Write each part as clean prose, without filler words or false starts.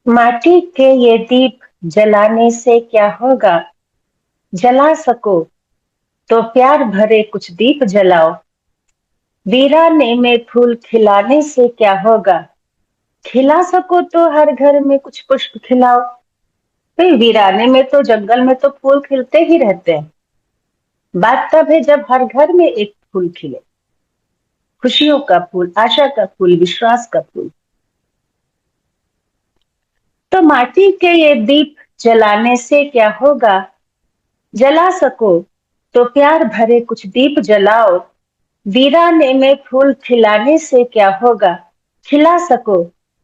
माटी के ये दीप जलाने से क्या होगा? जला सको तो प्यार भरे कुछ दीप जलाओ। वीराने में फूल खिलाने से क्या होगा? खिला सको तो हर घर में कुछ पुष्प खिलाओ। भाई वीराने में तो जंगल में तो फूल खिलते ही रहते हैं। बात तब है जब हर घर में एक फूल खिले। खुशियों का फूल, आशा का फूल, विश्वास का फूल। तो माटी के ये दीप जलाने से क्या होगा? जला सको तो प्यार भरे कुछ दीप जलाओ। वीराने में फूल खिलाने से क्या होगा? खिला सको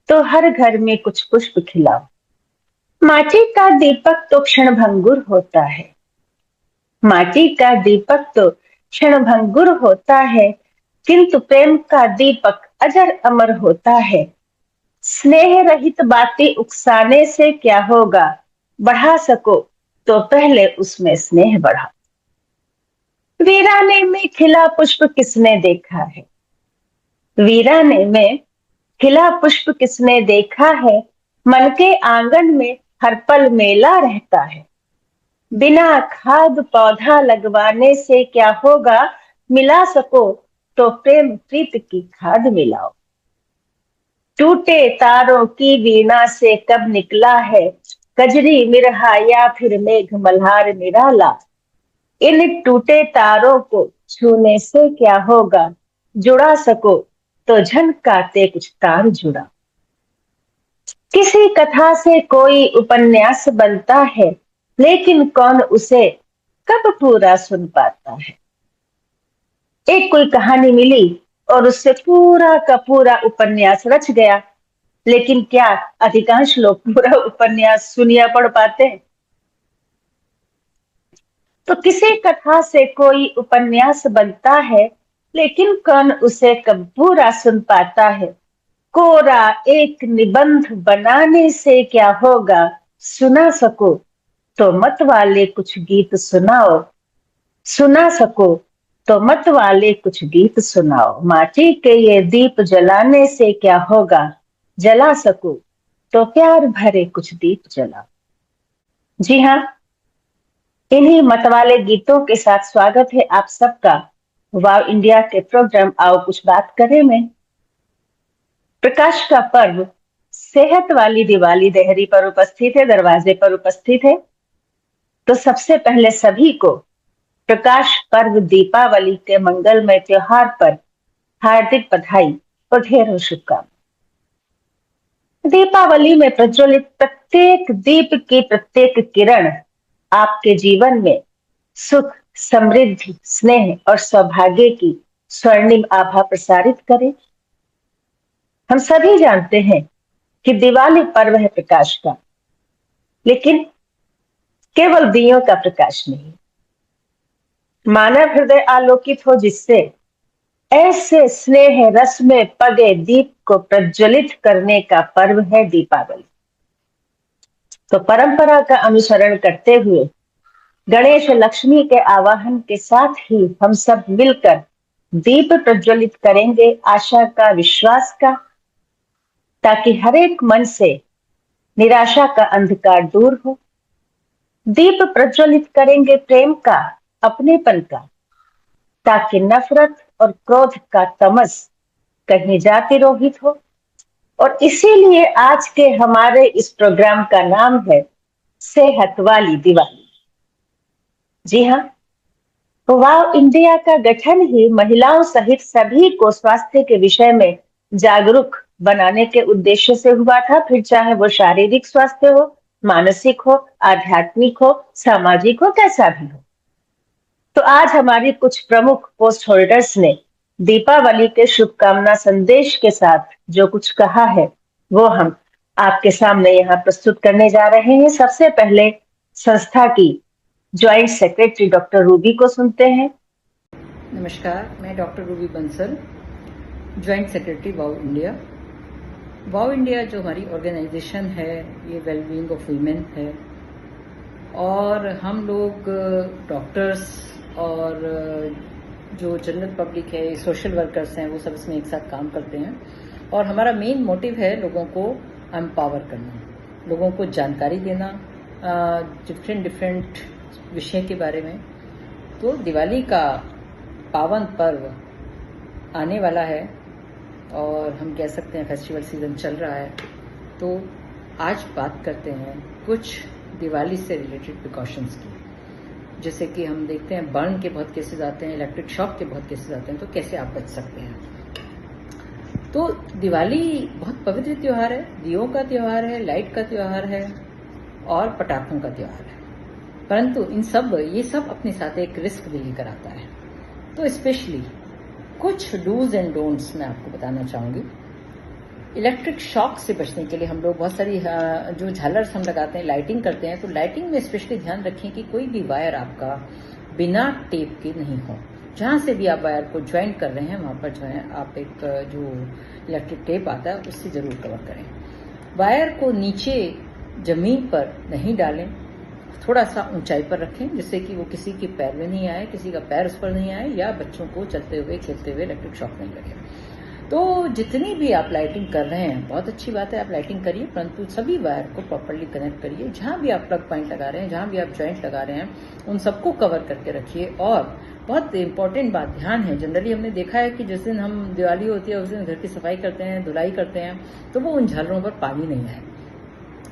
तो हर घर में कुछ पुष्प खिलाओ। माटी का दीपक तो क्षणभंगुर होता है। माटी का दीपक तो क्षणभंगुर होता है, किंतु प्रेम का दीपक अजर अमर होता है। स्नेह रहित बातें उकसाने से क्या होगा? बढ़ा सको तो पहले उसमें स्नेह बढ़ा। वीराने में खिला पुष्प किसने देखा है? वीराने में खिला पुष्प किसने देखा है? मन के आंगन में हर पल मेला रहता है। बिना खाद पौधा लगवाने से क्या होगा? मिला सको तो प्रेम प्रीत की खाद मिलाओ। टूटे तारों की वीणा से कब निकला है कजरी मिरहा या फिर मेघ मल्हार निराला। इन टूटे तारों को छूने से क्या होगा? जुड़ा सको तो झनकाते कुछ तार जुड़ा। किसी कथा से कोई उपन्यास बनता है, लेकिन कौन उसे कब पूरा सुन पाता है? एक कोई कहानी मिली और उससे पूरा का पूरा उपन्यास रच गया, लेकिन क्या अधिकांश लोग पूरा उपन्यास सुन या पढ़ पाते हैं? तो किसी कथा से कोई उपन्यास बनता है, लेकिन कौन उसे कब पूरा सुन पाता है? कोरा एक निबंध बनाने से क्या होगा? सुना सको तो मत वाले कुछ गीत सुनाओ। सुना सको तो मत वाले कुछ गीत सुनाओ। माटी के ये दीप जलाने से क्या होगा? जला सको तो प्यार भरे कुछ दीप जलाओ। जी हाँ, इन्हीं मत वाले गीतों के साथ स्वागत है आप सबका वाव इंडिया के प्रोग्राम आओ कुछ बात करें में। प्रकाश का पर्व सेहत वाली दिवाली देहरी पर उपस्थित है, दरवाजे पर उपस्थित है। तो सबसे पहले सभी को प्रकाश पर्व दीपावली के मंगलमय त्योहार पर हार्दिक बधाई और ढेरों शुभकामनाएं। दीपावली में प्रज्वलित प्रत्येक दीप की प्रत्येक किरण आपके जीवन में सुख, समृद्धि, स्नेह और सौभाग्य की स्वर्णिम आभा प्रसारित करे। हम सभी जानते हैं कि दिवाली पर्व है प्रकाश का, लेकिन केवल दियों का प्रकाश नहीं। मानव हृदय आलोकित हो जिससे ऐसे स्नेह रस में पगे दीप को प्रज्वलित करने का पर्व है दीपावली। तो परंपरा का अनुसरण करते हुए गणेश लक्ष्मी के आवाहन के साथ ही हम सब मिलकर दीप प्रज्वलित करेंगे आशा का, विश्वास का, ताकि हर एक मन से निराशा का अंधकार दूर हो। दीप प्रज्वलित करेंगे प्रेम का, अपनेपन का, ताकि नफरत और क्रोध का तमस कहीं जा तिरोहित हो। और इसीलिए आज के हमारे इस प्रोग्राम का नाम है सेहत वाली दिवाली। जी हाँ, वाव इंडिया का गठन ही महिलाओं सहित सभी को स्वास्थ्य के विषय में जागरूक बनाने के उद्देश्य से हुआ था, फिर चाहे वो शारीरिक स्वास्थ्य हो, मानसिक हो, आध्यात्मिक हो, सामाजिक हो, कैसा भी हो। तो आज हमारी कुछ प्रमुख पोस्ट होल्डर्स ने दीपावली के शुभकामना संदेश के साथ जो कुछ कहा है वो हम आपके सामने यहाँ प्रस्तुत करने जा रहे हैं। सबसे पहले संस्था की ज्वाइंट सेक्रेटरी डॉक्टर रूबी को सुनते हैं। नमस्कार, मैं doctor Ruby Bansal, joint secretary वाव इंडिया। वाव इंडिया जो हमारी ऑर्गेनाइजेशन है ये वेलबींग ऑफ वीमेन है, और हम लोग डॉक्टर्स और जो जनरल पब्लिक है, सोशल वर्कर्स हैं, वो सब इसमें एक साथ काम करते हैं। और हमारा मेन मोटिव है लोगों को एम्पावर करना। लोगों को जानकारी देना डिफरेंट विषय के बारे में। तो दिवाली का पावन पर्व आने वाला है और हम कह सकते हैं फेस्टिवल सीजन चल रहा है। तो आज बात करते हैं कुछ दिवाली से रिलेटेड प्रिकॉशंस की। जैसे कि हम देखते हैं बर्न के बहुत केसेस आते हैं, इलेक्ट्रिक शॉक के बहुत केसेस आते हैं, तो कैसे आप बच सकते हैं। तो दिवाली बहुत पवित्र त्योहार है, दियों का त्योहार है, लाइट का त्योहार है और पटाखों का त्योहार है। परंतु ये सब अपने साथ एक रिस्क भी लेकर आता है। तो स्पेशली कुछ डूज एंड डोंट्स मैं आपको बताना चाहूंगी। इलेक्ट्रिक शॉक से बचने के लिए हम लोग बहुत सारी जो झालर्स हम लगाते हैं, लाइटिंग करते हैं, तो लाइटिंग में स्पेशली ध्यान रखें कि कोई भी वायर आपका बिना टेप के नहीं हो। जहां से भी आप वायर को ज्वाइन कर रहे हैं वहां पर जो है आप एक जो इलेक्ट्रिक टेप आता है उससे जरूर कवर करें। वायर को नीचे जमीन पर नहीं डालें, थोड़ा सा ऊंचाई पर रखें जिससे कि वो किसी के पैर में नहीं आए, किसी का पैर उस पर नहीं आए या बच्चों को चलते हुए खेलते हुए इलेक्ट्रिक शॉक नहीं लगे। तो जितनी भी आप लाइटिंग कर रहे हैं बहुत अच्छी बात है, आप लाइटिंग करिए, परंतु सभी वायर को प्रॉपरली कनेक्ट करिए। जहां भी आप प्लग पॉइंट लगा रहे हैं, जहां भी आप जॉइंट लगा रहे हैं, उन सबको कवर करके रखिए। और बहुत इंपॉर्टेंट बात ध्यान है, जनरली हमने देखा है कि जिस दिन हम दिवाली होती है उस दिन घर की सफाई करते हैं, धुलाई करते हैं, तो वो उन झालरों पर पानी नहीं आए।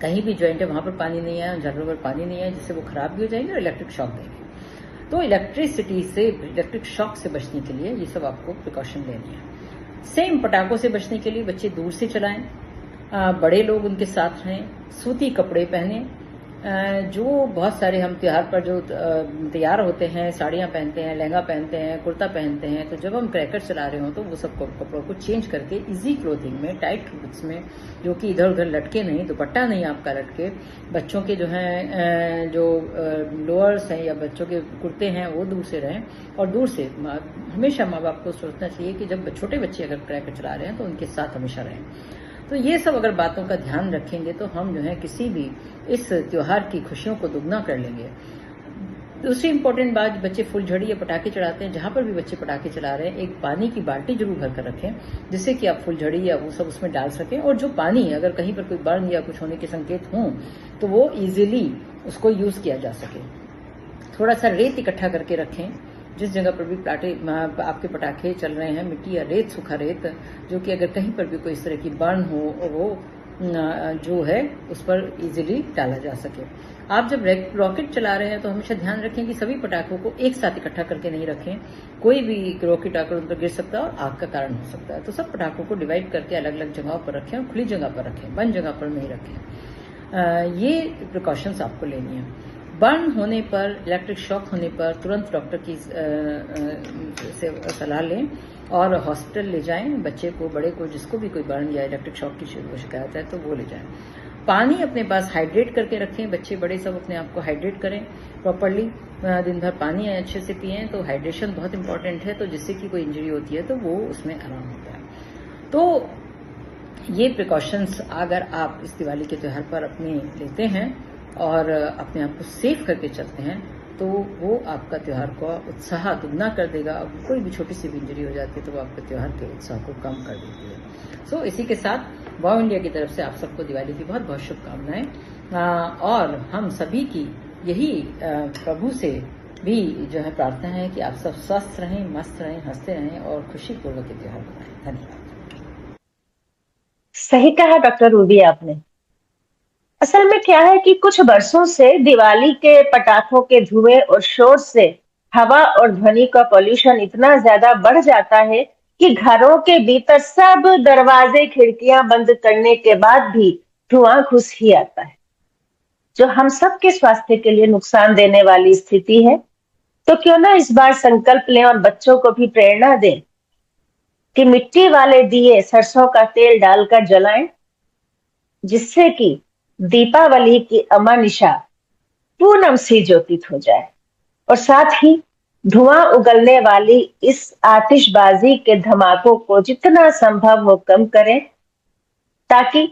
कहीं भी जॉइंट है वहां पर पानी नहीं आए, उन झालरों पर पानी नहीं आए, जिससे वो खराब भी हो जाएंगे और इलेक्ट्रिक शॉक देंगे। तो इलेक्ट्रिक शॉक से बचने के लिए ये सब आपको प्रिकॉशन लेनी है। सेम पटाखों से बचने के लिए बच्चे दूर से चलाएं, बड़े लोग उनके साथ रहें, सूती कपड़े पहने। जो बहुत सारे हम त्योहार पर जो तैयार होते हैं, साड़ियां पहनते हैं, लहंगा पहनते हैं, कुर्ता पहनते हैं, तो जब हम क्रैकर चला रहे हो तो वो सब कपड़ों को चेंज करके इजी क्लोथिंग में, टाइट क्लोथ्स में, जो कि इधर उधर लटके नहीं, दुपट्टा नहीं आपका लटके, बच्चों के जो हैं जो लोअर्स हैं या बच्चों के कुर्ते हैं वो दूर से रहें। और दूर से हमेशा माँ बाप को सोचना चाहिए कि जब छोटे बच्चे अगर क्रैकर चला रहे हैं तो उनके साथ हमेशा रहें। तो ये सब अगर बातों का ध्यान रखेंगे तो हम जो है किसी भी इस त्योहार की खुशियों को दुगना कर लेंगे। दूसरी इंपॉर्टेंट बात, बच्चे फुलझड़ी या पटाखे चढ़ाते हैं, जहां पर भी बच्चे पटाखे चला रहे हैं एक पानी की बाल्टी जरूर भर कर रखें जिससे कि आप फुलझड़ी या वो सब उसमें डाल सकें। और जो पानी अगर कहीं पर कोई बर्न या कुछ होने के संकेत हों तो वो इजीली उसको यूज किया जा सके। थोड़ा सा रेत इकट्ठा करके रखें, जिस जगह पर भी आपके पटाखे चल रहे हैं, मिट्टी या रेत, सूखा रेत, जो कि अगर कहीं पर भी कोई इस तरह की बर्न हो वो जो है उस पर इजीली डाला जा सके। आप जब रॉकेट चला रहे हैं तो हमेशा ध्यान रखें कि सभी पटाखों को एक साथ इकट्ठा करके नहीं रखें। कोई भी रॉकेट आकर उन पर गिर सकता है और आग का कारण हो सकता है। तो सब पटाखों को डिवाइड करके अलग अलग जगहों पर रखें और खुली जगह पर रखें, बंद जगह पर नहीं रखें। ये प्रिकॉशंस आपको लेनी है। बर्न होने पर, इलेक्ट्रिक शॉक होने पर तुरंत डॉक्टर की से सलाह लें और हॉस्पिटल ले जाएं बच्चे को, बड़े को, जिसको भी कोई बर्न या इलेक्ट्रिक शॉक की शिकायत है तो वो ले जाएं। पानी अपने पास हाइड्रेट करके रखें, बच्चे बड़े सब अपने आप को हाइड्रेट करें प्रॉपरली, दिन भर पानी अच्छे से पिएं। तो हाइड्रेशन बहुत इंपॉर्टेंट है, तो जिससे कि कोई इंजरी होती है तो वो उसमें आराम होता है। तो ये प्रिकॉशंस अगर आप इस दिवाली के त्यौहार पर अपने लेते हैं और अपने आप को सेफ करके चलते हैं तो वो आपका त्यौहार का उत्साह दुगना कर देगा। कोई भी छोटी सी भी इंजरी हो जाती है तो वो आपके त्यौहार के उत्साह को कम कर देती है। सो इसी के साथ वाव इंडिया की तरफ से आप सबको दिवाली की बहुत बहुत शुभकामनाएं। और हम सभी की यही प्रभु से भी जो है प्रार्थना है कि आप सब स्वस्थ रहें, मस्त रहें, हंसते रहें और खुशीपूर्वक ये त्यौहार मनाएं। धन्यवाद। सही कहा डॉक्टर रूबी आपने। असल में क्या है कि कुछ वर्षों से दिवाली के पटाखों के धुएं और शोर से हवा और ध्वनि का पॉल्यूशन इतना ज्यादा बढ़ जाता है कि घरों के भीतर सब दरवाजे खिड़कियां बंद करने के बाद भी धुआं घुस ही आता है, जो हम सबके स्वास्थ्य के लिए नुकसान देने वाली स्थिति है। तो क्यों ना इस बार संकल्प लें और बच्चों को भी प्रेरणा दें कि मिट्टी वाले दिए सरसों का तेल डालकर जलाएं, जिससे कि दीपावली की अमानिशा पूनम सी ज्योतित हो जाए। और साथ ही धुआं उगलने वाली इस आतिशबाजी के धमाकों को जितना संभव हो कम करें, ताकि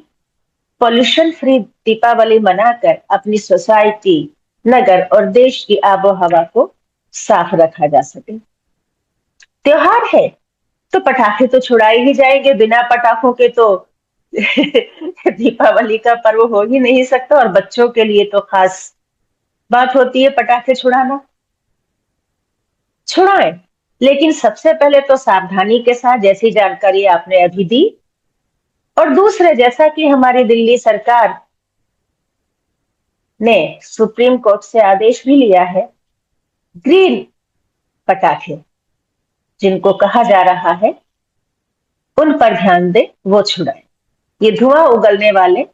पॉल्यूशन फ्री दीपावली मनाकर अपनी सोसाइटी, नगर और देश की आबोहवा को साफ रखा जा सके। त्योहार है तो पटाखे तो छुड़ाए ही जाएंगे, बिना पटाखों के तो दीपावली का पर्व हो ही नहीं सकता, और बच्चों के लिए तो खास बात होती है पटाखे छुड़ाना। छुड़ाएं, लेकिन सबसे पहले तो सावधानी के साथ, जैसी जानकारी आपने अभी दी। और दूसरे, जैसा कि हमारी दिल्ली सरकार ने सुप्रीम कोर्ट से आदेश भी लिया है, ग्रीन पटाखे जिनको कहा जा रहा है उन पर ध्यान दें, वो छुड़ाएं। ये धुआं उगलने वाले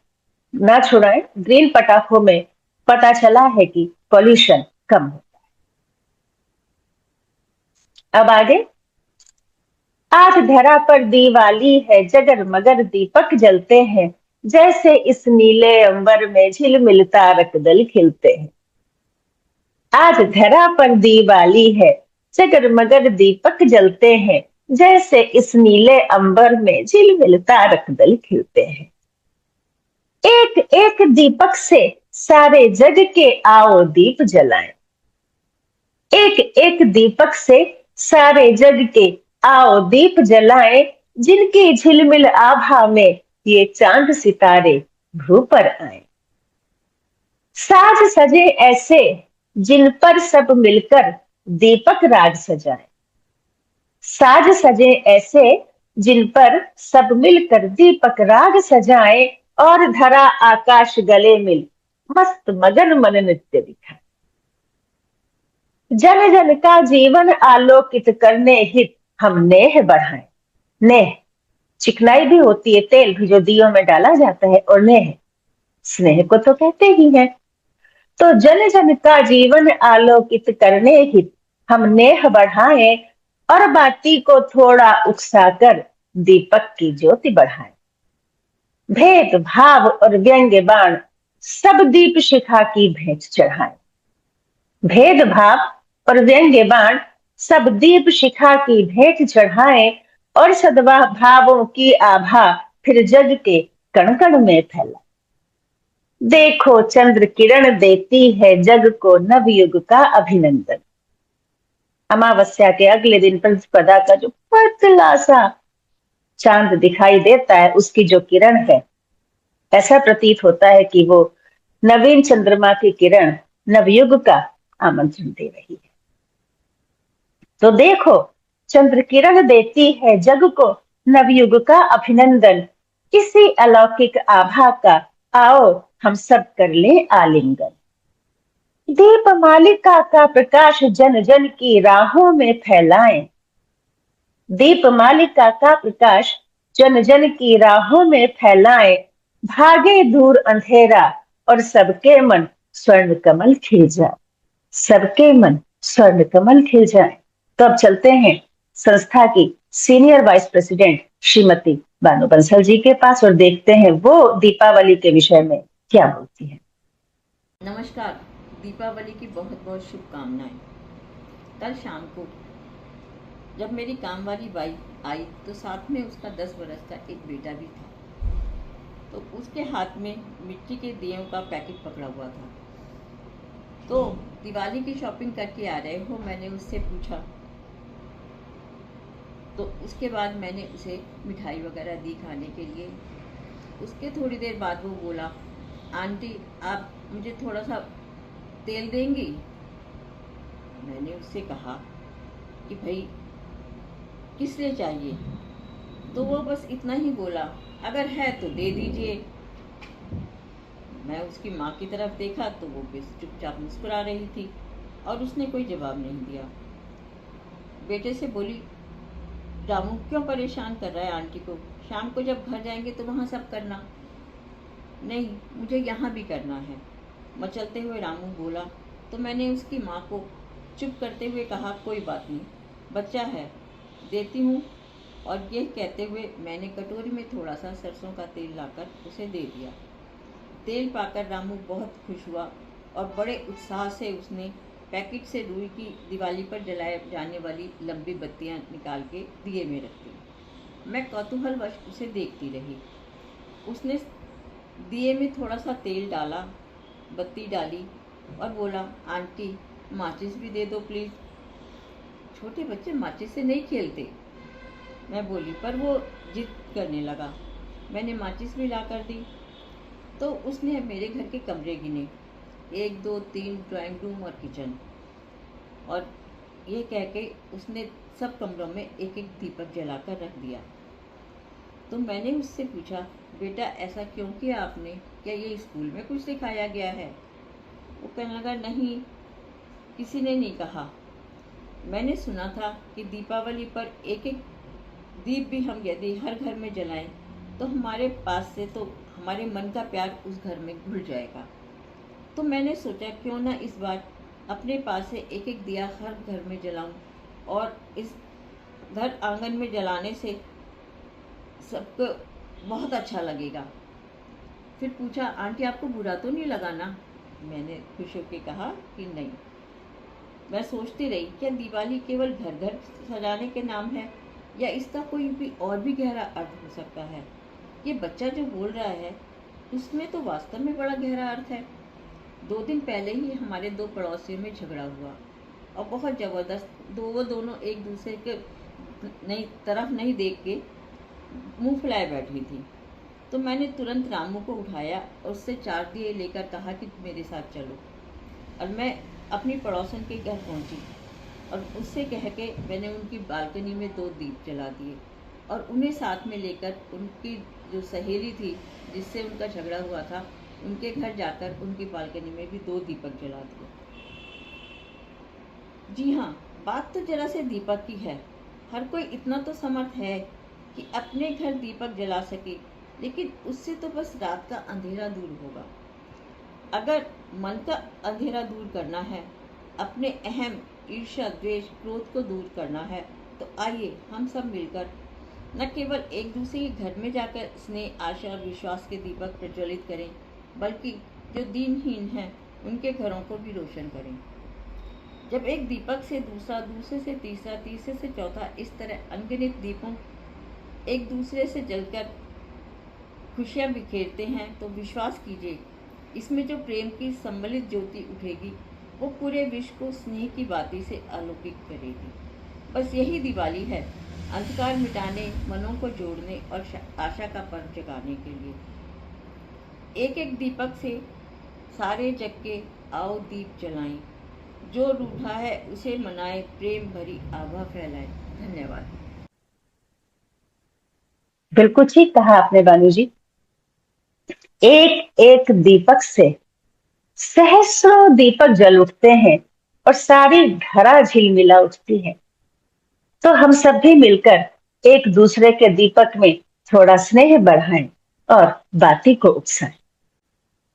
ना छुड़ाएं। ग्रीन पटाखों में पता चला है कि पॉल्यूशन कम होता है। अब आगे, आज धरा पर दिवाली है, जगर मगर दीपक जलते हैं, जैसे इस नीले अंबर में झिलमिल तारक दल खिलते हैं। आज धरा पर दिवाली है, जगर मगर दीपक जलते हैं, जैसे इस नीले अंबर में झिलमिल तारक दल खिलते हैं। एक एक दीपक से सारे जग के आओ दीप जलाएं। एक एक दीपक से सारे जग के आओ दीप जलाएं, जिनकी झिलमिल आभा में ये चांद सितारे भ्रू पर आए। साज सजे ऐसे जिन पर सब मिलकर दीपक राज सजाए। साज सजे ऐसे जिन पर सब मिलकर दीपक राग सजाए, और धरा आकाश गले मिल मस्त मगन मन नृत्य दिखाए। जन जन का जीवन आलोकित करने हित हम नेह बढ़ाएं। नेह चिकनाई भी होती है, तेल भी जो दियों में डाला जाता है, और नेह स्नेह को तो कहते ही हैं। तो जन जन का जीवन आलोकित करने हित हम नेह बढ़ाएं, और बाती को थोड़ा उकसाकर दीपक की ज्योति बढ़ाएं। भेद भाव और व्यंग्य बाण सब दीप शिखा की भेंट चढ़ाएं। भेदभाव और व्यंग्य बाण सब दीप शिखा की भेंट चढ़ाएं, और सद्वा भावों की आभा फिर जग के कण कण में फैला। देखो चंद्र किरण देती है जग को नवयुग का अभिनंदन। अमावस्या के अगले दिन प्रतिपदा का जो पतला सा चांद दिखाई देता है, उसकी जो किरण है, ऐसा प्रतीत होता है कि वो नवीन चंद्रमा की किरण नवयुग का आमंत्रण दे रही है। तो देखो चंद्र किरण देती है जग को नवयुग का अभिनंदन, इसी अलौकिक आभा का आओ हम सब कर ले आलिंगन। दीप मालिका का प्रकाश जन जन की राहों में फैलाएं। दीप मालिका का प्रकाश जन जन की राहों में फैलाएं, भागे दूर अंधेरा और सबके मन स्वर्ण कमल खिल जाए। सबके मन स्वर्ण कमल खिल जाए। तो अब चलते हैं संस्था की senior vice president Shrimati Bano Bansal ji के पास, और देखते हैं वो दीपावली के विषय में क्या बोलती है। नमस्कार, दीपावली की बहुत बहुत शुभकामनाएं। कल शाम को जब मेरी काम वाली वाइफ आई तो साथ में उसका 10 बरस का एक बेटा भी था। तो उसके हाथ में मिट्टी के दियों का पैकेट पकड़ा हुआ था। तो दिवाली की शॉपिंग करके आ रहे हो, मैंने उससे पूछा। तो उसके बाद मैंने उसे मिठाई वगैरह दी खाने के लिए। उसके थोड़ी देर बाद वो बोला, आंटी आप मुझे थोड़ा सा तेल देंगी? मैंने उससे कहा कि भाई किस लिए चाहिए? तो वो बस इतना ही बोला, अगर है तो दे दीजिए। मैं उसकी माँ की तरफ देखा तो वो बस चुपचाप मुस्कुरा रही थी और उसने कोई जवाब नहीं दिया। बेटे से बोली, रामू क्यों परेशान कर रहा है आंटी को? शाम को जब घर जाएंगे तो वहाँ सब करना। नहीं, मुझे यहाँ भी करना है, मचलते हुए रामू बोला। तो मैंने उसकी माँ को चुप करते हुए कहा, कोई बात नहीं, बच्चा है, देती हूँ। और ये कहते हुए मैंने कटोरी में थोड़ा सा सरसों का तेल लाकर उसे दे दिया। तेल पाकर रामू बहुत खुश हुआ और बड़े उत्साह से उसने पैकेट से रुई की दिवाली पर जलाए जाने वाली लंबी बत्तियाँ निकाल के दिए में रख दी। मैं कौतूहलवश उसे देखती रही। उसने दिए में थोड़ा सा तेल डाला, बत्ती डाली और बोला, आंटी माचिस भी दे दो प्लीज़। छोटे बच्चे माचिस से नहीं खेलते। मैं बोली, पर वो जिद करने लगा। मैंने माचिस भी ला कर दी। तो उसने मेरे घर के कमरे गिने, 1 2 3 ड्राइंग रूम और किचन, और ये कह के उसने सब कमरों में एक एक दीपक जलाकर रख दिया। तो मैंने उससे पूछा, बेटा ऐसा क्यों किया आपने, क्या ये स्कूल में कुछ सिखाया गया है? वो कहने लगा, नहीं, किसी ने नहीं कहा। मैंने सुना था कि दीपावली पर एक एक दीप भी हम यदि हर घर में जलाएं तो हमारे पास से तो हमारे मन का प्यार उस घर में घुल जाएगा। तो मैंने सोचा क्यों ना इस बार अपने पास से एक एक दिया हर घर में जलाऊं, और इस घर आंगन में जलाने से सबको बहुत अच्छा लगेगा। फिर पूछा, आंटी आपको बुरा तो नहीं लगा ना? मैंने खुश होकर कहा कि नहीं। मैं सोचती रही, क्या दिवाली केवल घर घर सजाने के नाम है, या इसका कोई भी और भी गहरा अर्थ हो सकता है? ये बच्चा जो बोल रहा है उसमें तो वास्तव में बड़ा गहरा अर्थ है। 2 दिन पहले ही हमारे 2 पड़ोसियों में झगड़ा हुआ, और बहुत ज़बरदस्त। वो दोनों एक दूसरे के तरफ नहीं देख के मुंह फुलाए बैठी थी। तो मैंने तुरंत रामू को उठाया और उससे 4 दिए लेकर कहा कि मेरे साथ चलो, और मैं अपनी पड़ोसन के घर पहुंची, और उससे कह के मैंने उनकी बालकनी में 2 दीप जला दिए, और उन्हें साथ में लेकर उनकी जो सहेली थी जिससे उनका झगड़ा हुआ था, उनके घर जाकर उनकी बालकनी में भी 2 दीपक जला दिए। जी हाँ, बात तो जरा से दीपक की है। हर कोई इतना तो समर्थ है कि अपने घर दीपक जला सके, लेकिन उससे तो बस रात का अंधेरा दूर होगा। अगर मन का अंधेरा दूर करना है, अपने अहम, ईर्ष्या, द्वेष, क्रोध को दूर करना है, तो आइए हम सब मिलकर न केवल एक दूसरे के घर में जाकर स्नेह, आशा और विश्वास के दीपक प्रज्वलित करें, बल्कि जो दीनहीन हैं उनके घरों को भी रोशन करें। जब एक दीपक से दूसरा, दूसरे से तीसरा, तीसरे से चौथा, इस तरह अनगिनत दीपों एक दूसरे से जलकर खुशियाँ बिखेरते हैं, तो विश्वास कीजिए इसमें जो प्रेम की सम्मिलित ज्योति उठेगी वो पूरे विश्व को स्नेह की बाती से आलोकित करेगी। बस यही दिवाली है, अंधकार मिटाने, मनों को जोड़ने और आशा का पर्व जगाने के लिए। एक एक दीपक से सारे जग के आओ दीप जलाएं, जो रूठा है उसे मनाए, प्रेम भरी आभा फैलाए। धन्यवाद। बिल्कुल ठीक कहा आपने बानू जी। एक एक दीपक से सहस्रों दीपक जल उठते हैं और सारी धरा झिलमिला उठती है। तो हम सब भी मिलकर एक दूसरे के दीपक में थोड़ा स्नेह बढ़ाएं और बाती को उकसाएं।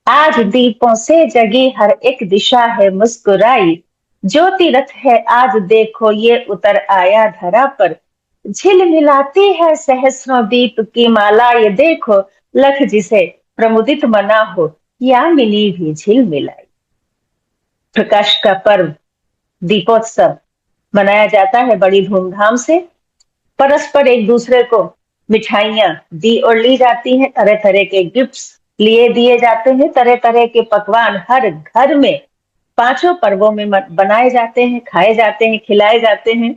आज दीपों से जगी हर एक दिशा है मुस्कुराई, ज्योति रथ है आज देखो ये उतर आया धरा पर, झिलमिलाती है सहस्रों दीप की माला, ये देखो लख जिसे प्रमुदित मना हो, यामिनी भी झिलमिलाई। प्रकाश का पर्व दीपोत्सव मनाया जाता है बड़ी धूमधाम से। परस्पर एक दूसरे को मिठाइयां दी और ली जाती हैं, तरह तरह के गिफ्ट्स लिए दिए जाते हैं, तरह तरह के पकवान हर घर में 5 पर्वों में बनाए जाते हैं, खाए जाते हैं, खिलाए जाते हैं।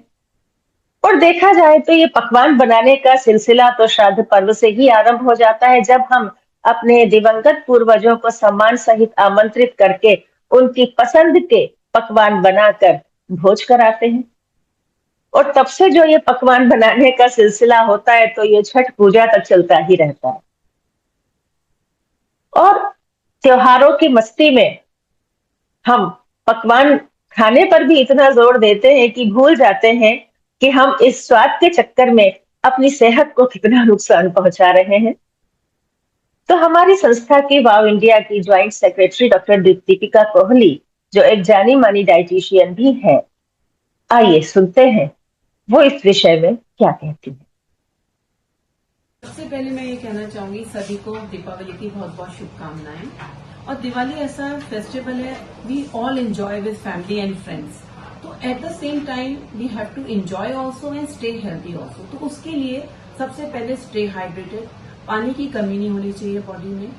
और देखा जाए तो ये पकवान बनाने का सिलसिला तो श्राद्ध पर्व से ही आरंभ हो जाता है, जब हम अपने दिवंगत पूर्वजों को सम्मान सहित आमंत्रित करके उनकी पसंद के पकवान बनाकर भोज कराते हैं। और तब से जो ये पकवान बनाने का सिलसिला होता है तो ये छठ पूजा तक चलता ही रहता है। और त्योहारों की मस्ती में हम पकवान खाने पर भी इतना जोर देते हैं कि भूल जाते हैं कि हम इस स्वाद के चक्कर में अपनी सेहत को कितना नुकसान पहुंचा रहे हैं। तो हमारी संस्था की वाव इंडिया की joint secretary doctor Deepika Kohli, जो एक जानी मानी डाइटिशियन भी है, आइए सुनते हैं वो इस विषय में क्या कहती है। सबसे पहले मैं ये कहना चाहूंगी सभी को दीपावली की बहुत बहुत शुभकामनाएं। और दिवाली ऐसा फेस्टिवल है we all enjoy with family and friends, तो at the same time we have to enjoy also and stay healthy also. तो उसके लिए सबसे पहले स्टे हाइड्रेटेड, पानी की कमी नहीं होनी चाहिए बॉडी में,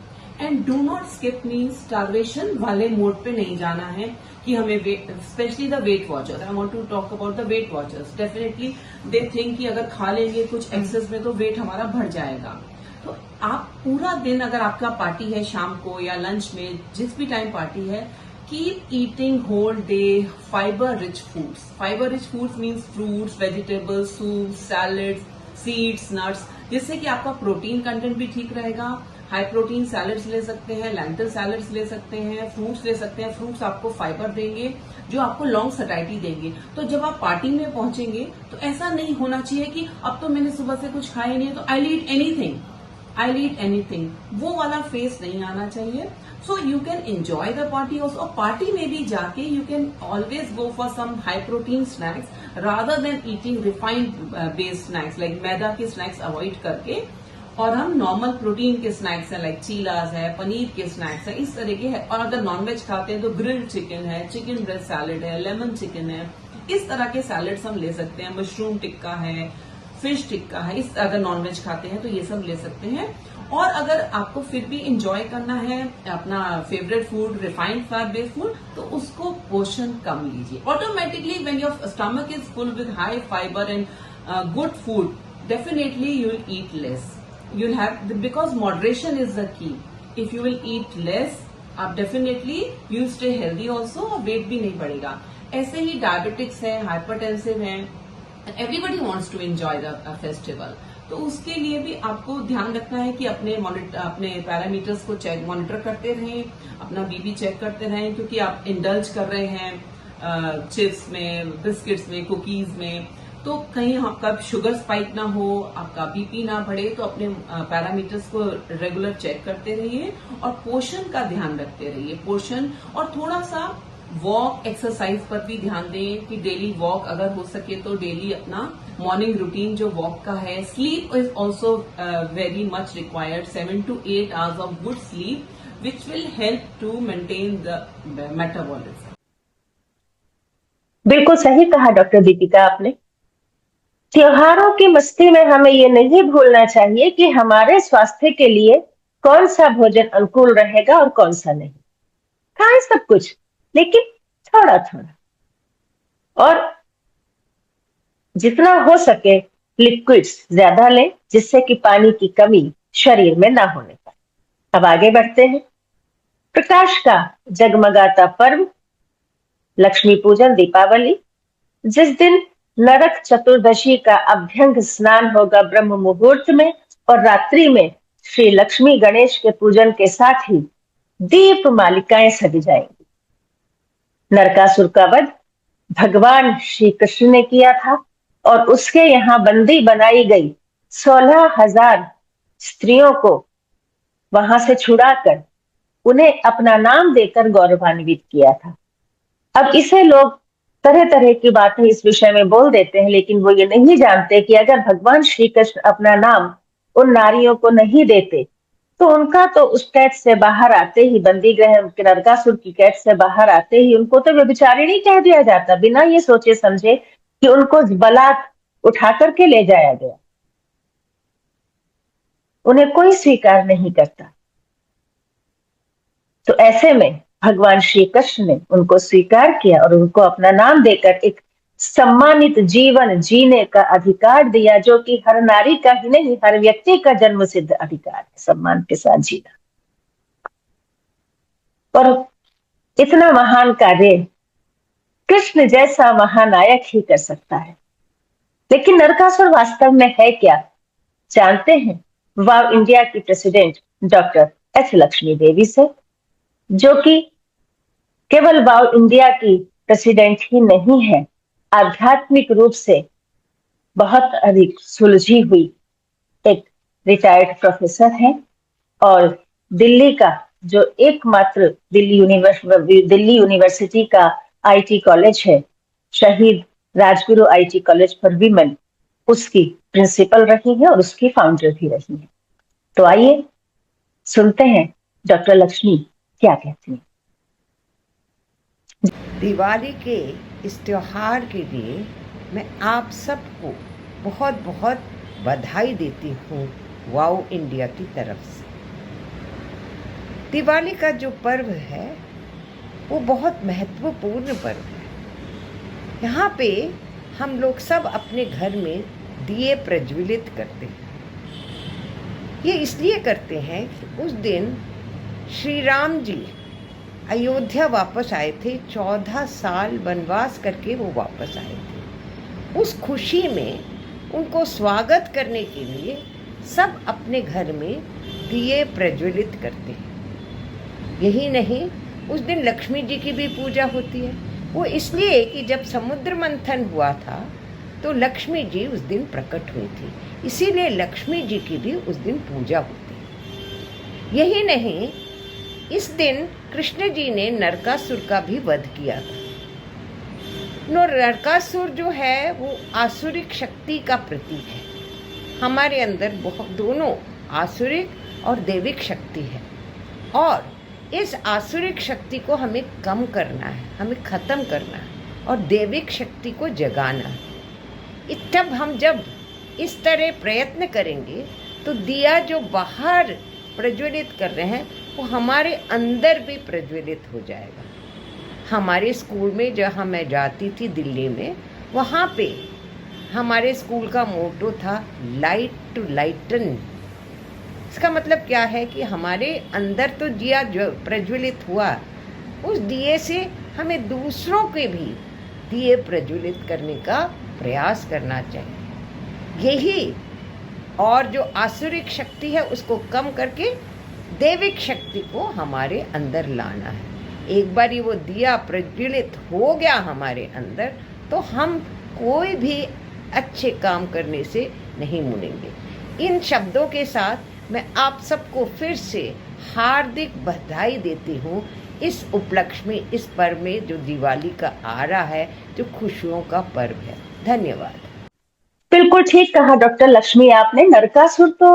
and do not skip means starvation वाले मोड पे नहीं जाना है कि हमें specially the weight watchers, I want to talk about the weight watchers. Definitely they think कि अगर खा लेंगे कुछ एक्सेस में तो वेट हमारा बढ़ जाएगा। तो आप पूरा दिन, अगर आपका पार्टी है शाम को या लंच में, जिस भी टाइम पार्टी है, keep eating whole day fibre rich foods. Fibre rich foods means fruits, vegetables, soup, salads, seeds, nuts, जिससे कि आपका प्रोटीन कंटेंट भी ठीक रहेगा. हाई प्रोटीन सैलड्स ले सकते हैं, लेंटिल सैलड्स ले सकते हैं, फ्रूट्स ले सकते हैं. फ्रूट्स आपको फाइबर देंगे जो आपको लॉन्ग सटाइटी देंगे. तो जब आप पार्टी में पहुंचेंगे तो ऐसा नहीं होना चाहिए कि अब तो मैंने सुबह से कुछ खाया नहीं है तो आई ईट एनीथिंग, वो वाला फेस नहीं आना चाहिए. So you can enjoy the party also. Party में भी जाके you can always go for some high protein snacks rather than eating refined based snacks, like मैदा के स्नैक्स अवॉइड करके, और हम नॉर्मल प्रोटीन के स्नैक्स हैं, लाइक चीलास है, पनीर के स्नैक्स है, इस तरह के है. और अगर नॉनवेज खाते हैं तो ग्रिल्ड चिकन है, चिकन ब्रेस्ट सैलेड है, लेमन चिकन है, इस तरह के सैलेड्स हम ले सकते हैं. मशरूम टिक्का है, फिश टिक्का है, इस अगर नॉनवेज खाते हैं तो ये सब ले सकते हैं. और अगर आपको फिर भी इंजॉय करना है अपना favourite food, refined fat based food, तो उसको पोर्शन कम लीजिए. Automatically when your stomach is full with high fibre and good food, definitely you will eat less. You'll have, because moderation is the key. If you will eat less, आप definitely you'll stay healthy also, और weight भी नहीं बढ़ेगा. ऐसे ही diabetics है, hypertensive है, everybody wants to enjoy the festival. तो उसके लिए भी आपको ध्यान रखना है कि अपने पैरामीटर्स को चेक, मॉनिटर करते रहें, अपना बीपी चेक करते रहें, क्योंकि आप इंडल्ज कर रहे हैं चिप्स में, बिस्किट्स में, कुकीज में, तो कहीं आपका शुगर स्पाइक ना हो, आपका बीपी ना बढ़े. तो अपने पैरामीटर्स को रेगुलर चेक करते रहिए और पोषण का ध्यान रखते रहिए. पोषण और थोड़ा सा वॉक, एक्सरसाइज पर भी ध्यान दें कि डेली वॉक अगर हो सके तो डेली अपना मॉर्निंग रूटीन जो वॉक का है. Sleep is also very much required. 7 to 8 hours of good sleep which will help to maintain the metabolism. बिल्कुल सही कहा डॉक्टर दीपिका आपने. त्योहारों की मस्ती में हमें ये नहीं भूलना चाहिए कि हमारे स्वास्थ्य के लिए कौन सा भोजन अनुकूल रहेगा और कौन सा नहीं. खाएं सब कुछ, लेकिन थोड़ा थोड़ा, और जितना हो सके लिक्विड्स ज्यादा लें, जिससे कि पानी की कमी शरीर में ना होने पाए. अब आगे बढ़ते हैं. प्रकाश का जगमगाता पर्व लक्ष्मी पूजन, दीपावली, जिस दिन नरक चतुर्दशी का अभ्यंग स्नान होगा ब्रह्म मुहूर्त में, और रात्रि में श्री लक्ष्मी गणेश के पूजन के साथ ही दीप मालिकाएं सज जाएंगी. नरकासुर का वध भगवान श्री कृष्ण ने किया था, और उसके यहाँ बंदी बनाई गई 16,000 स्त्रियों को वहां से छुड़ाकर उन्हें अपना नाम देकर गौरवान्वित किया था. अब इसे लोग तरह तरह की बातें इस विषय में बोल देते हैं, लेकिन वो ये नहीं जानते कि अगर भगवान श्री कृष्ण अपना नाम उन नारियों को नहीं देते तो उनका तो उस कैद से बाहर आते ही, बंदी गृह नरकासुर की कैद से बाहर आते ही उनको तो व्यभिचारिणी कह दिया जाता, बिना ये सोचे समझे कि उनको बलात् उठा करके ले जाया गया. उन्हें कोई स्वीकार नहीं करता. तो ऐसे में भगवान श्री कृष्ण ने उनको स्वीकार किया और उनको अपना नाम देकर एक सम्मानित जीवन जीने का अधिकार दिया, जो कि हर नारी का ही नहीं, हर व्यक्ति का जन्म सिद्ध अधिकार है, सम्मान के साथ जीना. और इतना महान कार्य कृष्ण जैसा महानायक ही कर सकता है. लेकिन नरकासुर वास्तव में है क्या, जानते हैं वाव इंडिया की प्रेसिडेंट डॉक्टर एच लक्ष्मी देवी से, जो कि केवल वाव इंडिया की प्रेसिडेंट ही नहीं है, आध्यात्मिक रूप से बहुत अधिक सुलझी हुई एक रिटायर्ड प्रोफेसर है, और दिल्ली का जो एकमात्र दिल्ली यूनिवर्सिटी का आईटी कॉलेज है, शहीद Rajguru IT college for women, उसकी प्रिंसिपल रही है और उसकी फाउंडर भी रही है. तो आइए सुनते हैं डॉक्टर लक्ष्मी क्या कहती हैं. दिवाली के इस त्योहार के लिए मैं आप सबको बहुत बहुत बधाई देती हूँ वाव इंडिया की तरफ से. दिवाली का जो पर्व है वो बहुत महत्वपूर्ण पर्व है. यहाँ पे हम लोग सब अपने घर में दिए प्रज्वलित करते हैं. ये इसलिए करते हैं कि उस दिन श्री राम जी अयोध्या वापस आए थे। 14 साल वनवास करके वो वापस आए थे। उस खुशी में उनको स्वागत करने के लिए सब अपने घर में दिए प्रज्वलित करते हैं। यही नहीं, उस दिन लक्ष्मी जी की भी पूजा होती है। वो इसलिए कि जब समुद्र मंथन हुआ था तो लक्ष्मी जी उस दिन प्रकट हुई थी, इसीलिए लक्ष्मी जी की भी उस दिन पूजा होती है। यही नहीं, इस दिन कृष्ण जी ने नरकासुर का भी वध किया था। नरकासुर जो है वो आसुरिक शक्ति का प्रतीक है। हमारे अंदर बहुत दोनों आसुरिक और दैविक शक्ति है, और इस आसुरिक शक्ति को हमें कम करना है, हमें ख़त्म करना है और दैविक शक्ति को जगाना है। तब जब इस तरह प्रयत्न करेंगे तो दिया जो बाहर प्रज्वलित कर रहे हैं वो हमारे अंदर भी प्रज्वलित हो जाएगा। हमारे स्कूल में जहाँ मैं जाती थी दिल्ली में, वहाँ पे हमारे स्कूल का मोटो था लाइट टू लाइटन। इसका मतलब क्या है कि हमारे अंदर तो दिया जो प्रज्वलित हुआ, उस दिए से हमें दूसरों के भी दिए प्रज्वलित करने का प्रयास करना चाहिए। यही, और जो आसुरिक शक्ति है उसको कम करके दैविक शक्ति को हमारे अंदर लाना है। एक बार ये वो दिया प्रज्वलित हो गया हमारे अंदर तो हम कोई भी अच्छे काम करने से नहीं मुड़ेंगे। इन शब्दों के साथ मैं आप सबको फिर से हार्दिक बधाई देती हूँ इस उपलक्ष्य में, इस पर्व में जो दिवाली का आ रहा है, जो खुशियों का पर्व है। धन्यवाद। बिल्कुल ठीक कहा डॉक्टर लक्ष्मी आपने। नरकासुर तो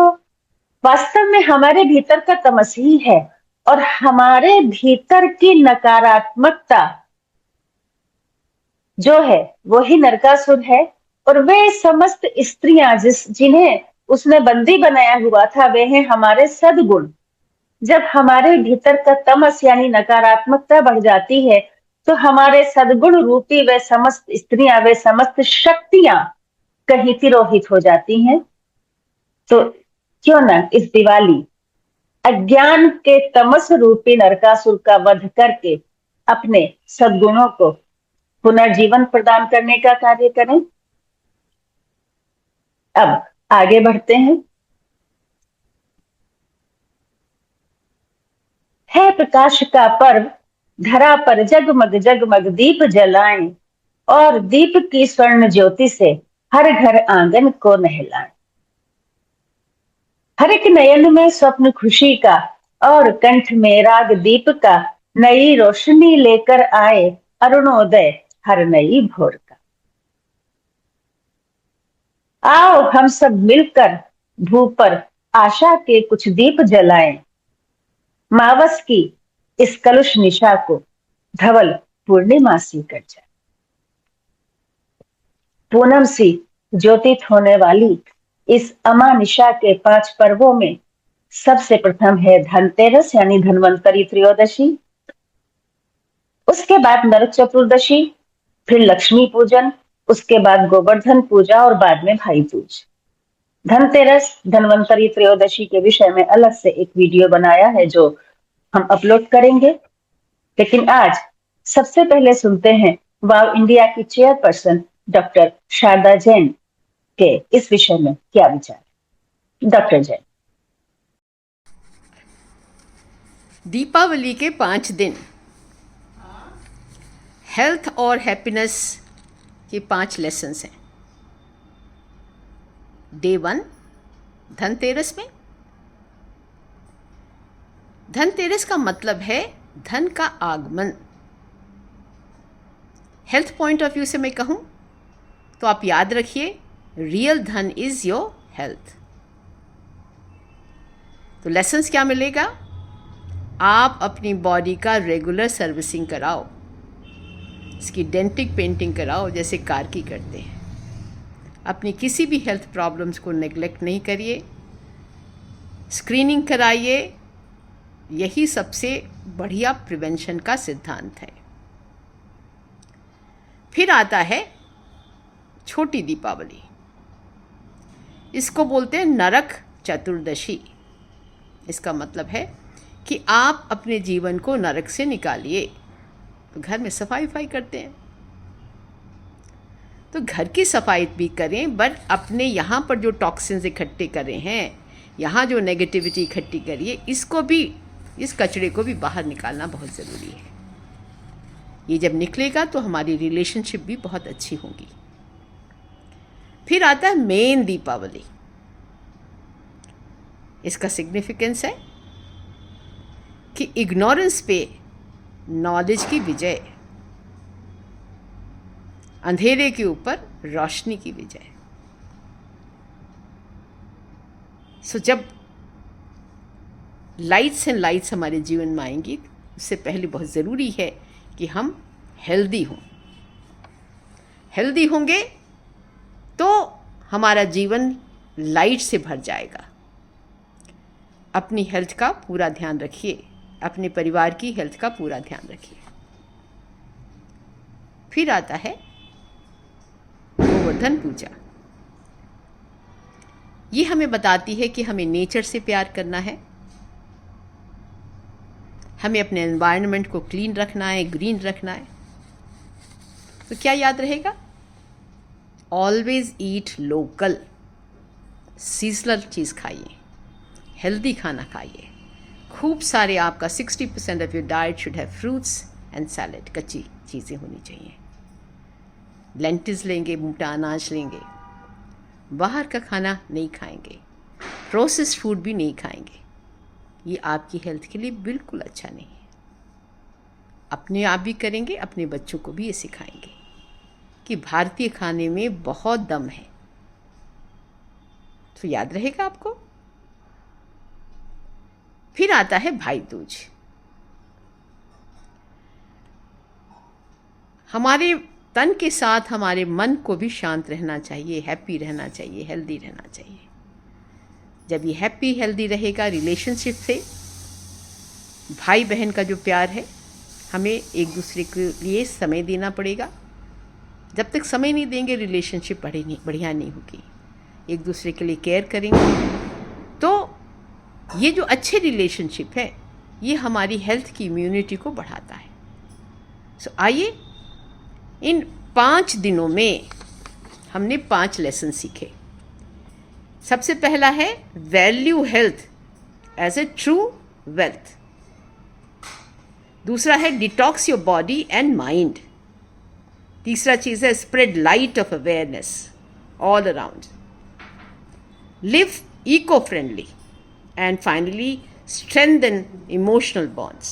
वास्तव में हमारे भीतर का तमस ही है, और हमारे भीतर की नकारात्मकता जो है वो ही नरकासुर है। और वे समस्त स्त्रियां जिन्हें उसने बंदी बनाया हुआ था, वे हैं हमारे सद्गुण। जब हमारे भीतर का तमस यानी नकारात्मकता बढ़ जाती है तो हमारे सद्गुण रूपी वे समस्त स्त्रियां, वे समस्त शक्तियां कहीं तिरोहित हो जाती हैं। तो क्यों न इस दिवाली अज्ञान के तमस रूपी नरकासुर का वध करके अपने सद्गुणों को पुनर्जीवन प्रदान करने का कार्य करें। अब आगे बढ़ते हैं। है प्रकाश का पर्व, धरा पर जगमग जगमग दीप जलाएं, और दीप की स्वर्ण ज्योति से हर घर आंगन को नहलाएं। हर एक नयन में स्वप्न खुशी का, और कंठ में राग दीप का, नई रोशनी लेकर आए अरुणोदय हर नई भोर का। आओ हम सब मिलकर भू पर आशा के कुछ दीप जलाएं, मावस की इस कलुष निशा को धवल पूर्णिमा सी कर जाए। पूनम सी ज्योतित होने वाली इस अमानिशा के 5 पर्वों में सबसे प्रथम है धनतेरस यानी धन्वंतरी त्रयोदशी, उसके बाद नरक चतुर्दशी, फिर लक्ष्मी पूजन, उसके बाद गोवर्धन पूजा और बाद में भाई दूज। धनतेरस धन्वंतरी त्रयोदशी के विषय में अलग से एक वीडियो बनाया है जो हम अपलोड करेंगे, लेकिन आज सबसे पहले सुनते हैं वाव इंडिया की चेयरपर्सन डॉक्टर शारदा जैन के इस विषय में क्या विचार है। डॉक्टर जैन। दीपावली के 5 दिन हेल्थ और हैप्पीनेस के 5 लेसन्स हैं। डे 1 धनतेरस में, धनतेरस का मतलब है धन का आगमन। हेल्थ पॉइंट ऑफ व्यू से मैं कहूं तो आप याद रखिए, रियल धन इज योर हेल्थ। तो लेसन्स क्या मिलेगा? आप अपनी बॉडी का रेगुलर सर्विसिंग कराओ, इसकी डेंटिक पेंटिंग कराओ जैसे कार की करते हैं। अपनी किसी भी हेल्थ प्रॉब्लम्स को नेग्लेक्ट नहीं करिए, स्क्रीनिंग कराइए, यही सबसे बढ़िया प्रिवेंशन का सिद्धांत है। फिर आता है छोटी दीपावली, इसको बोलते हैं नरक चतुर्दशी। इसका मतलब है कि आप अपने जीवन को नरक से निकालिए। तो घर में सफाई करते हैं, तो घर की सफाई भी करें, बट अपने यहाँ पर जो टॉक्सिन्स इकट्ठे कर रहे हैं, यहाँ जो नेगेटिविटी इकट्ठी करिए, इसको भी, इस कचरे को भी बाहर निकालना बहुत ज़रूरी है। ये जब निकलेगा तो हमारी रिलेशनशिप भी बहुत अच्छी होगी। फिर आता है मेन दीपावली। इसका सिग्निफिकेंस है कि इग्नोरेंस पे नॉलेज की विजय, अंधेरे के ऊपर रोशनी की विजय। सो जब लाइट्स एंड लाइट्स हमारे जीवन में आएंगी, उससे पहले बहुत ज़रूरी है कि हम हेल्दी हों। हेल्दी होंगे तो हमारा जीवन लाइट से भर जाएगा। अपनी हेल्थ का पूरा ध्यान रखिए, अपने परिवार की हेल्थ का पूरा ध्यान रखिए। फिर आता है गोवर्धन पूजा। ये हमें बताती है कि हमें नेचर से प्यार करना है, हमें अपने एनवायरनमेंट को क्लीन रखना है, ग्रीन रखना है। तो क्या याद रहेगा? ऑलवेज ईट लोकल, सीजनल चीज़ खाइए, हेल्दी खाना खाइए। खूब सारे, आपका 60% of your diet should have fruits and salad, कच्ची चीज़ें होनी चाहिए। लेंटिल्स लेंगे, मोटा अनाज लेंगे, बाहर का खाना नहीं खाएंगे, प्रोसेस्ड फूड भी नहीं खाएंगे। ये आपकी हेल्थ के लिए बिल्कुल अच्छा नहीं है। अपने आप भी करेंगे, अपने बच्चों को भी ये सिखाएंगे कि भारतीय खाने में बहुत दम है। तो याद रहेगा आपको। फिर आता है भाई दूज। हमारे तन के साथ हमारे मन को भी शांत रहना चाहिए, हैप्पी रहना चाहिए, हेल्दी रहना चाहिए। जब ये हैप्पी हेल्दी रहेगा, रिलेशनशिप से भाई बहन का जो प्यार है, हमें एक दूसरे के लिए समय देना पड़ेगा। जब तक समय नहीं देंगे, रिलेशनशिप बढ़िया नहीं होगी। एक दूसरे के लिए केयर करेंगे तो ये जो अच्छे रिलेशनशिप है, ये हमारी हेल्थ की इम्यूनिटी को बढ़ाता है। सो आइए, इन 5 दिनों में हमने 5 लेसन सीखे। सबसे पहला है value health as a true wealth. दूसरा है detox your body and mind. तीसरा चीज़ है spread light of awareness all around. Live eco friendly and finally strengthen emotional bonds.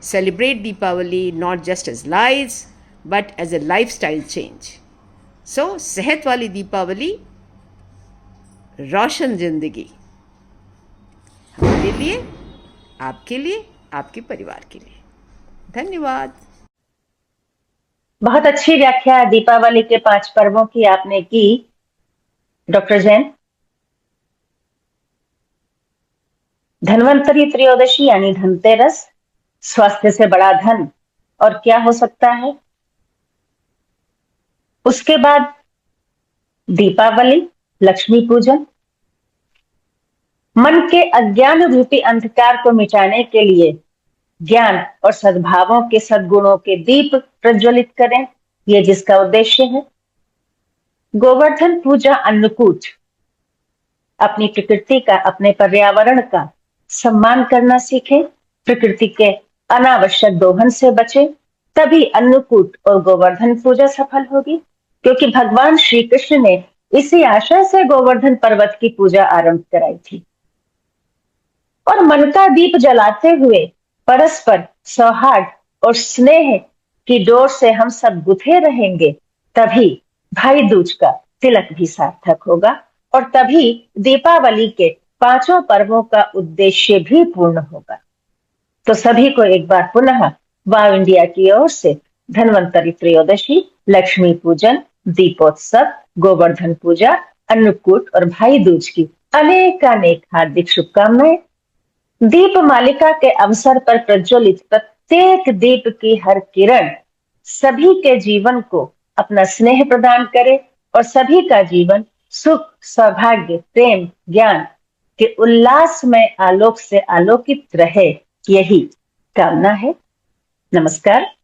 Celebrate Deepawali not just as lights but as a lifestyle change. So सेहत वाली दीपावली, रोशन जिंदगी, हमारे लिए, आपके लिए, आपके परिवार के लिए। धन्यवाद। बहुत अच्छी व्याख्या दीपावली के 5 पर्वों की आपने की डॉक्टर जैन। धन्वंतरी त्रयोदशी यानी धनतेरस, स्वास्थ्य से बड़ा धन और क्या हो सकता है। उसके बाद दीपावली, लक्ष्मी पूजन। मन के अज्ञान रूपी अंधकार को मिटाने के लिए ज्ञान और सद्भावों के सद्गुणों के दीप प्रज्वलित करें, यह जिसका उद्देश्य है। गोवर्धन पूजा, अन्नकूट। अपनी प्रकृति का, अपने पर्यावरण का सम्मान करना सीखें, प्रकृति के अनावश्यक दोहन से बचें, तभी अन्नकूट और गोवर्धन पूजा सफल होगी। क्योंकि भगवान श्री कृष्ण ने इसी आशय से गोवर्धन पर्वत की पूजा आरंभ कराई थी। और मन का दीप जलाते हुए परस्पर सौहार्द और स्नेह की डोर से हम सब गुथे रहेंगे, तभी भाई दूज का तिलक भी सार्थक होगा और तभी दीपावली के 5 पर्वों का उद्देश्य भी पूर्ण होगा। तो सभी को एक बार पुनः वाव इंडिया की ओर से धन्वंतरी त्रयोदशी, लक्ष्मी पूजन, दीपोत्सव, गोवर्धन पूजा, अन्नकूट और भाई दूज की अनेक हार्दिक शुभकामनाएं। दीप मालिका के अवसर पर प्रज्वलित प्रत्येक दीप की हर किरण सभी के जीवन को अपना स्नेह प्रदान करे और सभी का जीवन सुख, सौभाग्य, प्रेम, ज्ञान के उल्लासमय आलोक से आलोकित रहे, यही कामना है। नमस्कार।